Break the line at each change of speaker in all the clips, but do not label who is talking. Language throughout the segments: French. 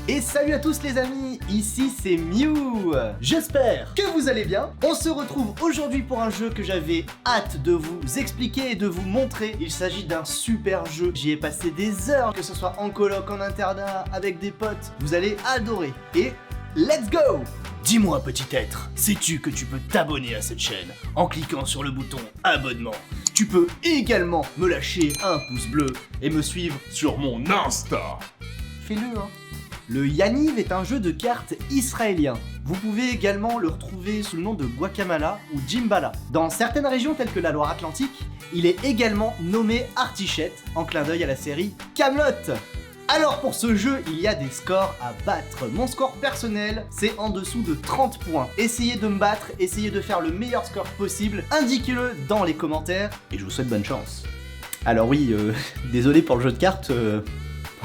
Et salut à tous les amis, ici c'est Mew. J'espère que vous allez bien. On se retrouve aujourd'hui pour un jeu que j'avais hâte de vous expliquer et de vous montrer. Il s'agit d'un super jeu, j'y ai passé des heures, que ce soit en coloc, en internat, avec des potes. Vous allez adorer. Et let's go! Dis-moi petit être, sais-tu que tu peux t'abonner à cette chaîne en cliquant sur le bouton abonnement? Tu peux également me lâcher un pouce bleu et me suivre sur mon Insta. Fais-le hein. Le Yaniv est un jeu de cartes israélien. Vous pouvez également le retrouver sous le nom de Guacamala ou Jimbala. Dans certaines régions telles que la Loire-Atlantique, il est également nommé Artichette, en clin d'œil à la série Kaamelott. Alors pour ce jeu, il y a des scores à battre. Mon score personnel, c'est en dessous de 30 points. Essayez de me battre, essayez de faire le meilleur score possible, indiquez-le dans les commentaires, et je vous souhaite bonne chance. Alors oui, désolé pour le jeu de cartes,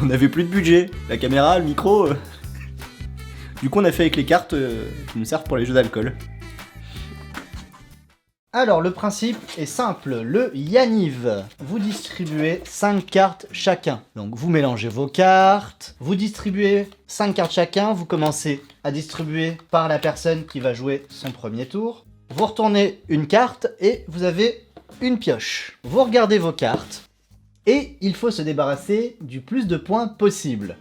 on n'avait plus de budget. La caméra, le micro... Du coup on a fait avec les cartes qui nous servent pour les jeux d'alcool. Alors le principe est simple, le Yaniv. Vous distribuez 5 cartes chacun. Donc vous mélangez vos cartes, vous distribuez 5 cartes chacun, vous commencez à distribuer par la personne qui va jouer son premier tour. Vous retournez une carte et vous avez une pioche. Vous regardez vos cartes et il faut se débarrasser du plus de points possible.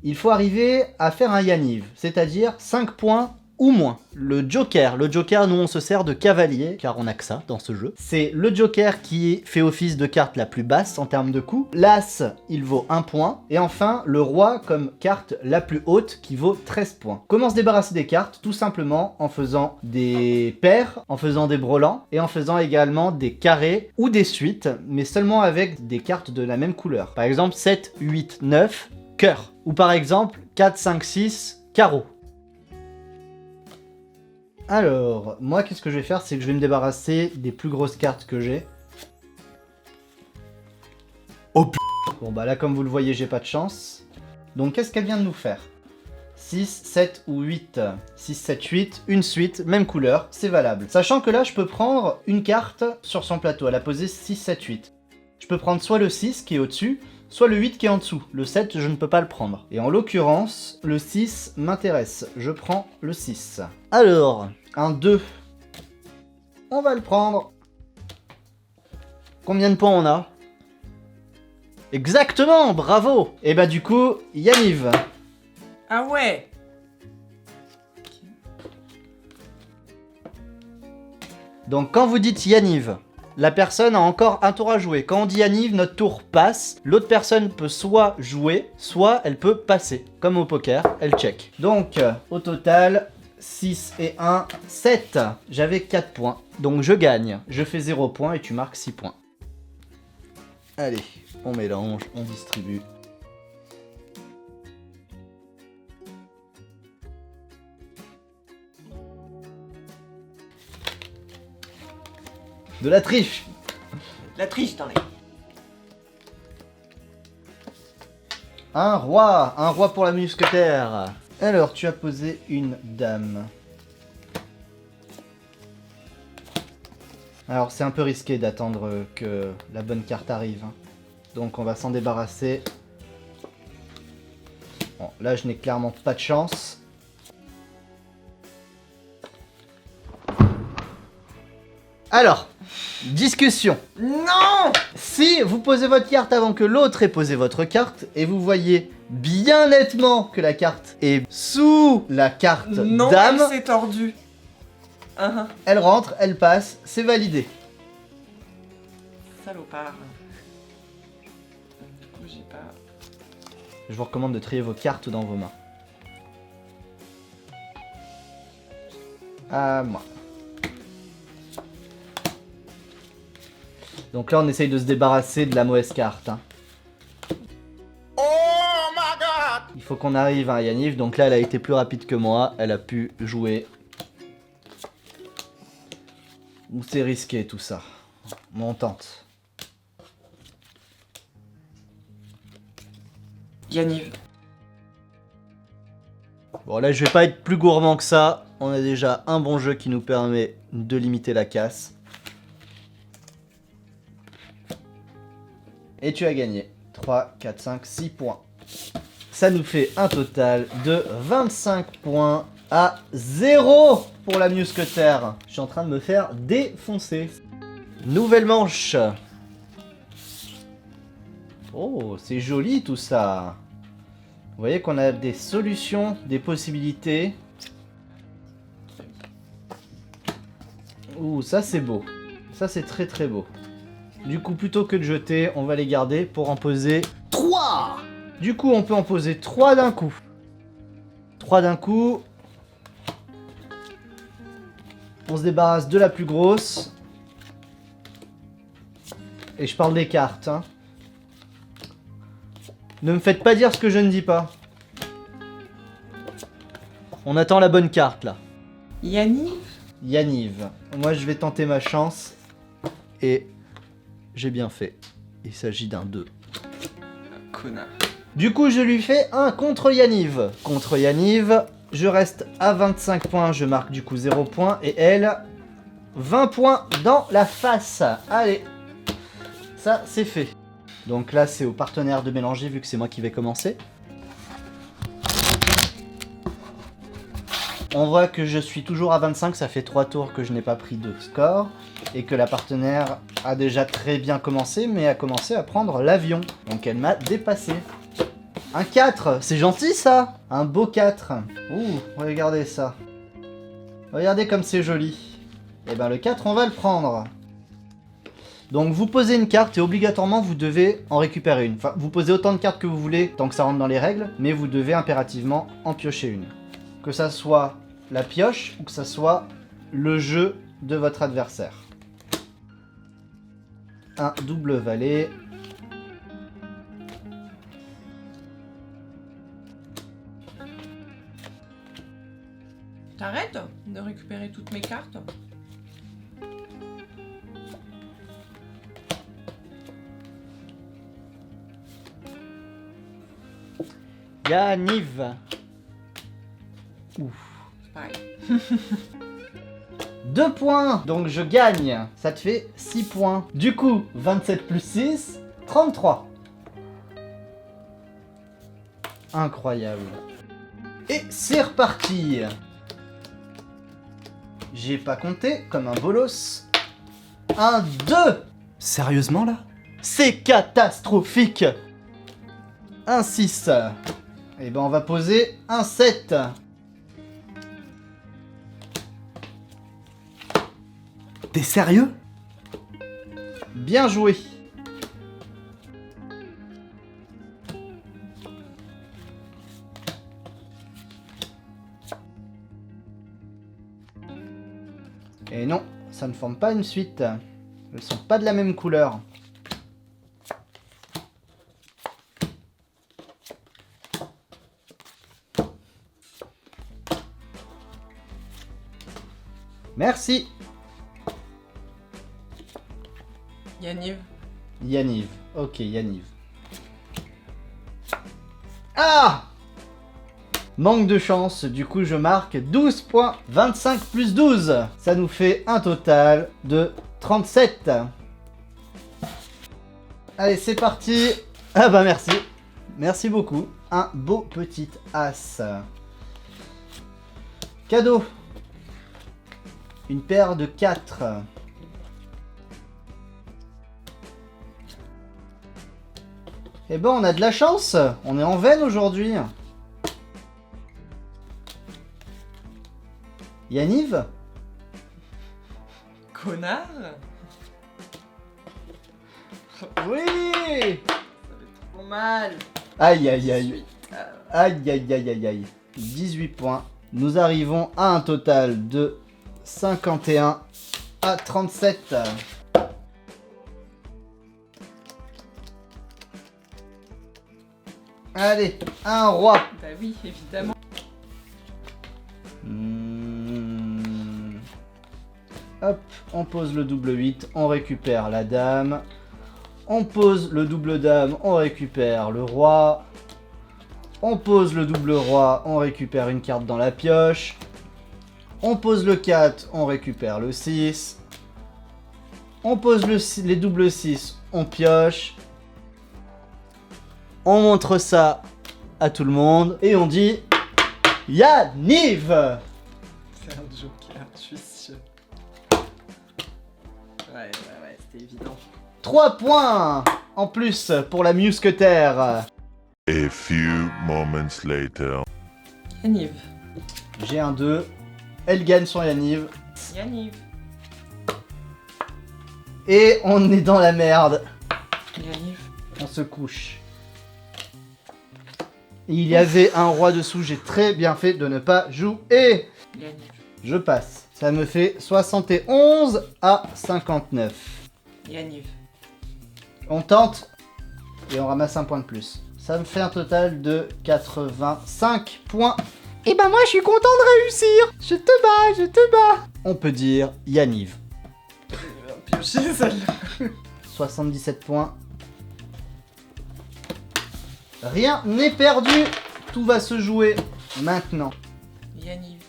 Il faut arriver à faire un Yaniv, c'est-à-dire 5 points ou moins. Le Joker, nous on se sert de cavalier, car on a que ça dans ce jeu. C'est le Joker qui fait office de carte la plus basse en termes de coût. L'As, il vaut 1 point. Et enfin, le Roi comme carte la plus haute qui vaut 13 points. Comment se débarrasser des cartes? Tout simplement en faisant des paires, en faisant des brelans, et en faisant également des carrés ou des suites, mais seulement avec des cartes de la même couleur. Par exemple, 7, 8, 9, cœur. Ou par exemple, 4, 5, 6, carreau. Alors, moi, qu'est-ce que je vais faire? C'est que je vais me débarrasser des plus grosses cartes que j'ai. Oh p***. Bon, bah là, comme vous le voyez, j'ai pas de chance. Donc, qu'est-ce qu'elle vient de nous faire? 6, 7 ou 8. 6, 7, 8, une suite, même couleur, c'est valable. Sachant que là, je peux prendre une carte sur son plateau. Elle a posé 6, 7, 8. Je peux prendre soit le 6 qui est au-dessus, soit le 8 qui est en dessous. Le 7, je ne peux pas le prendre. Et en l'occurrence, le 6 m'intéresse. Je prends le 6. Alors, un 2. On va le prendre. Combien de points on a? Exactement, bravo. Et bah du coup, Yaniv.
Ah ouais.
Donc quand vous dites Yaniv, la personne a encore un tour à jouer. Quand on dit Yaniv, notre tour passe. L'autre personne peut soit jouer, soit elle peut passer. Comme au poker, elle check. Donc, au total, 6 et 1, 7. J'avais 4 points. Donc je gagne. Je fais 0 points et tu marques 6 points. Allez, on mélange, on distribue. De la triche.
La triche, t'en es.
Un roi pour la mousquetaire. Alors, tu as posé une dame. Alors, c'est un peu risqué d'attendre que la bonne carte arrive. Hein. Donc, on va s'en débarrasser. Bon, là, je n'ai clairement pas de chance. Alors, discussion.
Non!
Si vous posez votre carte avant que l'autre ait posé votre carte, et vous voyez bien nettement que la carte est sous la carte
Non,
dame,
elle s'est tordue.
elle rentre, elle passe, c'est validé.
Salopard. Du coup, j'ai pas...
Je vous recommande de trier vos cartes dans vos mains. À moi. Donc là, on essaye de se débarrasser de la mauvaise carte. Hein.
Oh my god!
Il faut qu'on arrive à Yaniv. Donc là, elle a été plus rapide que moi. Elle a pu jouer. C'est risqué tout ça. Mais on tente.
Yaniv.
Bon là, je vais pas être plus gourmand que ça. On a déjà un bon jeu qui nous permet de limiter la casse. Et tu as gagné 3, 4, 5, 6 points. Ça nous fait un total de 25 points à 0 pour la mousquetaire. Je suis en train de me faire défoncer. Nouvelle manche. Oh, c'est joli tout ça. Vous voyez qu'on a des solutions, des possibilités. Ouh, ça c'est beau. Ça c'est très très beau. Du coup, plutôt que de jeter, on va les garder pour en poser 3. Du coup, on peut en poser 3 d'un coup. 3 d'un coup. On se débarrasse de la plus grosse. Et je parle des cartes, hein. Ne me faites pas dire ce que je ne dis pas. On attend la bonne carte, là.
Yaniv.
Yaniv. Moi, je vais tenter ma chance. Et j'ai bien fait. Il s'agit d'un 2.
Connard.
Du coup, je lui fais un contre Yaniv. Contre Yaniv, je reste à 25 points. Je marque du coup 0 points. Et elle, 20 points dans la face. Allez. Ça, c'est fait. Donc là, c'est au partenaire de mélanger vu que c'est moi qui vais commencer. On voit que je suis toujours à 25, ça fait 3 tours que je n'ai pas pris de score. Et que la partenaire a déjà très bien commencé, mais a commencé à prendre l'avion. Donc elle m'a dépassé. Un 4, c'est gentil ça. Un beau 4. Ouh, regardez ça. Regardez comme c'est joli. Et ben le 4, on va le prendre. Donc vous posez une carte et obligatoirement vous devez en récupérer une. Enfin, vous posez autant de cartes que vous voulez tant que ça rentre dans les règles, mais vous devez impérativement en piocher une. Que ça soit la pioche ou que ça soit le jeu de votre adversaire. Un double valet.
T'arrêtes de récupérer toutes mes cartes?
Yaniv. Ouf.
C'est pareil.
2 points. Donc je gagne. Ça te fait 6 points. Du coup, 27 plus 6, 33. Incroyable. Et c'est reparti. J'ai pas compté comme un bolos. Un 2. Sérieusement là? C'est catastrophique. Un 6. Et ben on va poser un 7. T'es sérieux? Bien joué. Et non, ça ne forme pas une suite. Elles sont pas de la même couleur. Merci.
Yaniv.
Yaniv. Ok, Yaniv. Ah! Manque de chance, du coup je marque 12 points. 25 plus 12. Ça nous fait un total de 37. Allez, c'est parti. Ah bah merci. Merci beaucoup. Un beau petit as. Cadeau. Une paire de 4. Eh ben on a de la chance. On est en veine aujourd'hui. Yaniv?
Connard.
Oui!
Ça fait trop mal.
Aïe aïe aïe. Aïe aïe aïe aïe aïe. 18 points. Nous arrivons à un total de 51 à 37. Allez, un roi.
Bah oui, évidemment.
Hop, on pose le double 8, on récupère la dame. On pose le double dame, on récupère le roi. On pose le double roi, on récupère une carte dans la pioche. On pose le 4, on récupère le 6. On pose les doubles 6, on pioche. On montre ça à tout le monde et on dit Yaniv.
C'est un joker, je suis sûr. Ouais, c'était évident.
3 points en plus pour la mousquetaire.
A few moments later.
Yaniv.
J'ai un 2. Elle gagne son Yaniv.
Yaniv.
Et on est dans la merde.
Yaniv.
On se couche. Il y avait un roi dessous, j'ai très bien fait de ne pas jouer.
Yaniv.
Je passe. Ça me fait 71 à 59.
Yaniv.
On tente et on ramasse un point de plus. Ça me fait un total de 85 points. Et ben moi je suis content de réussir. Je te bats. On peut dire Yaniv.
Piocher celle-là.
77 points. Rien n'est perdu. Tout va se jouer maintenant.
Yaniv.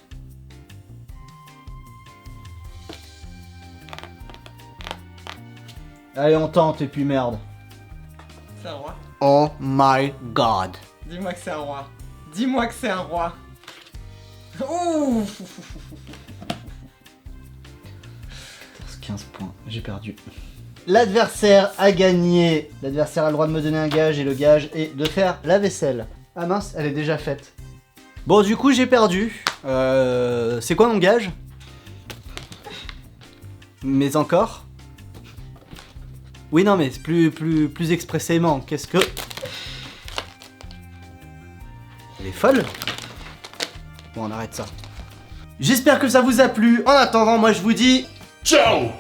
Allez, on tente et puis merde.
C'est un roi.
Oh my god.
Dis-moi que c'est un roi. Dis-moi que c'est un roi. Ouh.
15 points, j'ai perdu. L'adversaire a gagné. L'adversaire a le droit de me donner un gage et le gage est de faire la vaisselle. Ah mince, elle est déjà faite. Bon, du coup, j'ai perdu. C'est quoi mon gage? Mais encore? Oui, non, mais plus expressément, qu'est-ce que... Elle est folle? Bon, on arrête ça. J'espère que ça vous a plu. En attendant, moi je vous dis...
Ciao!